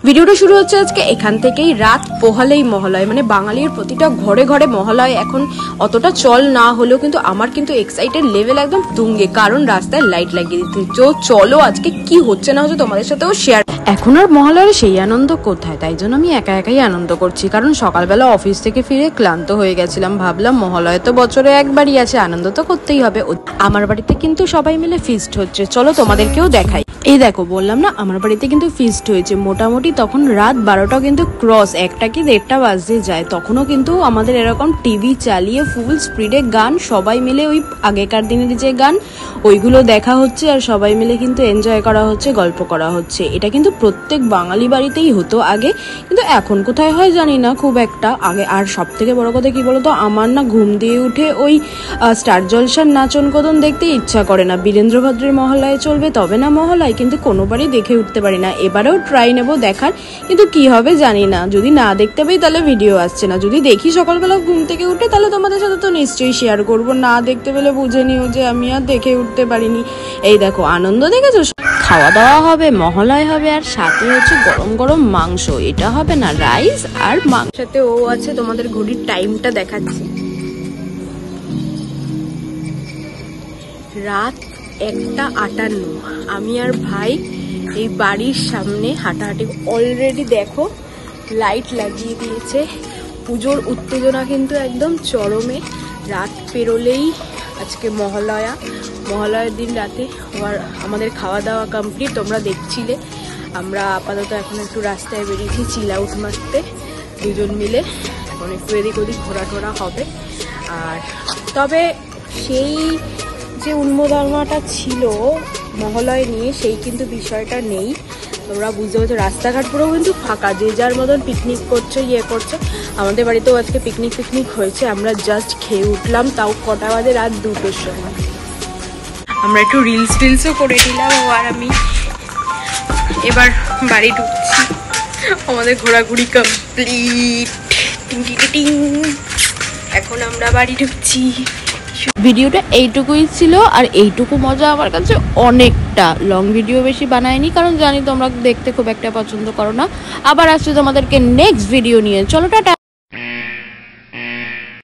ভিডিওটা শুরু হচ্ছে আজকে এখান থেকেই। রাত পোহালেই মহালয়, মানে বাঙালির প্রতিটা ঘরে ঘরে মহালয় এখন অতটা চল না হলেও কিন্তু আমার কিন্তু এক্সাইটেড লেভেল একদম তুঙ্গে, কারণ রাস্তায় লাইট লাগিয়ে দিতে। চলো আজকে কি হচ্ছে না হচ্ছে তোমাদের সাথেও শেয়ার। এখন আর মহালয়ের সেই আনন্দ কোথায়, তাই জন্য আমি একা একাই আনন্দ করছি, কারণ সকালবেলা অফিস থেকে ফিরে ক্লান্ত হয়ে গেছিলাম। ভাবলাম মহালয় তো বছরে একবারই আছে, আনন্দ তো করতেই হবে। আমার বাড়িতে কিন্তু সবাই মিলে ফিস্ট হচ্ছে, চলো তোমাদেরকেও দেখাই। এই দেখো, বললাম না আমার বাড়িতে কিন্তু ফিস্ট হয়েছে। মোটামুটি তখন রাত 12টা কিন্তু ক্রস, 1টা কি 1:30 বাজতে যায়। তখনও কিন্তু আমাদের এরকম টিভি চালিয়ে ফুল স্পিডে গান, সবাই মিলে ওই আগেকার দিনের যে গান ওইগুলো দেখা হচ্ছে, আর সবাই মিলে কিন্তু এনজয় করা হচ্ছে, গল্প করা হচ্ছে। এটা কিন্তু প্রত্যেক বাঙালি বাড়িতেই হতো আগে, কিন্তু এখন কোথায় হয় জানি না খুব একটা আগে। আর সব থেকে বড় কথা কি বলতো, আমার না ঘুম দিয়ে উঠে ওই স্টার জলসার নাচন কদন দেখতে ইচ্ছা করে না। বীরেন্দ্র ভদ্রের মহালয়ে চলবে তবে না মহালয়, কিন্তু কোনোবারই দেখে উঠতে পারি না। এবারেও ট্রাই নেবো দেখার, কিন্তু কি হবে জানি না। যদি না দেখতে পাই তাহলে ভিডিও আসছে না, যদি দেখি সকালবেলা ঘুম থেকে উঠে তাহলে তোমাদের সাথে তো নিশ্চয়ই শেয়ার করবো। না দেখতে পেলে বুঝে নিও যে আমি আর দেখে উঠতে পারিনি। এই দেখো আনন্দ দেখেছো, খাওয়া দাওয়া হবে, মহালয় হবে, আর সাথে হচ্ছে গরম গরম মাংস। এটা হবে না রাইস আর মাংস, সাথে ও আছে। তোমাদের ঘড়ির টাইমটা দেখাচ্ছি, রাত 1:58। আমি আর ভাই এই বাড়ির সামনে হাঁটাহাঁটি। অলরেডি দেখো লাইট লাগিয়ে দিয়েছে, পুজোর উত্তেজনা কিন্তু একদম চরমে। রাত পেরোলেই আজকে মহালয়ের দিন রাতে আবার আমাদের খাওয়া দাওয়া কমপ্লিট। তোমরা দেখছিলে, আমরা আপাতত এখন একটু রাস্তায় বেরিয়েছি চিল আউট মারতে দুজন মিলে। এখন একটু এদিক ওদিক ঘোরাটোরা হবে। আর তবে সেই যে উন্মাদনাটা ছিল মহালয় নিয়ে, সেই কিন্তু বিষয়টা নেই। তোমরা বুঝতে পারছো, রাস্তাঘাট পুরো কিন্তু ফাঁকা, যে যার মতন পিকনিক করছে, করছে। আমাদের বাড়িতেও আজকে পিকনিক হয়েছে। আমরা জাস্ট খেয়ে উঠলাম, তাও কটা বাজে, রাত 2টোর সময়। আমরা একটু রিলসও করে নিলাম ও আর আমি। এবার বাড়ি ঢুকছি, আমাদের ঘোরাঘুরি কমপ্লিট। এখন আমরা বাড়ি ঢুকছি। ভিডিওটা এইটুকুই ছিল, আর এইটুকু মজা আমার কাছে অনেকটা। লং ভিডিও বেশি বানাইনি, কারণ জানি তোমরা দেখতে খুব একটা পছন্দ করো না। আবার আসছে তোমাদেরকে নেক্সট ভিডিও নিয়ে। চলো টাটা।